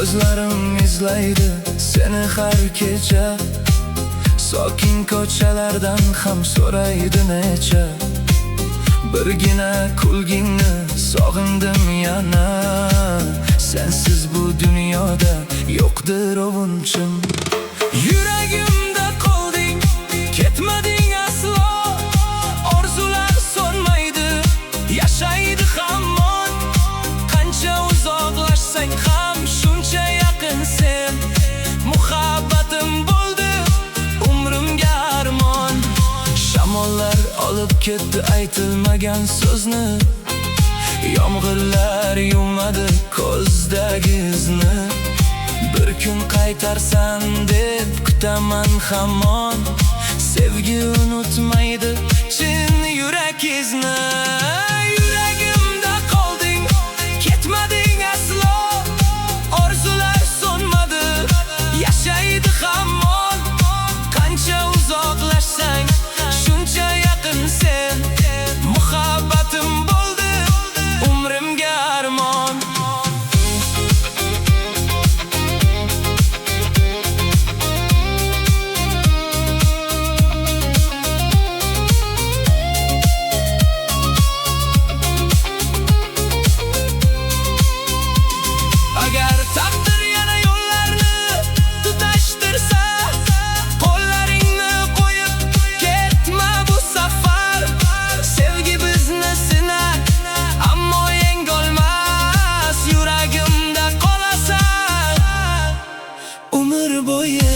Ko'zlarim izlaydi seni har kecha. Sokin ko'chalardan ham so'raydi necha. Birgina kulgingni sog'indim yana. Sensiz bu dunyoda yo'qdir ovunchim. Yuragimda qolding, ketmading aslo. Orzular so'nmaydi, yashaydi hamon. Qancha uzoqlashsang ham shuncha yaqin sen. Muhabbatim bo'ldi umrimga armon. Shamollar olib ketdi aytilmagan so'zni. Yomg'irlar yuvmadi ko'zdagi izni. Bir kun qaytarsan deb kutaman hamon. Sevgi unutmaydi chin yurak izni. Yuragimda qolding, ketmading aslo. Orzular so'nmadi, yashaydi hamon. Qancha uzoqlashsang shuncha yaqin sen. Muhabbatim bo'ldi umrimga armon. Agar taqdir yana yo'llarni tutashtirsa, qo'llaringni qo'yib ketma bu safar. Sevgi bizni sinar, ammo yengolmas. Yuragimda qolasan umr bo'yi.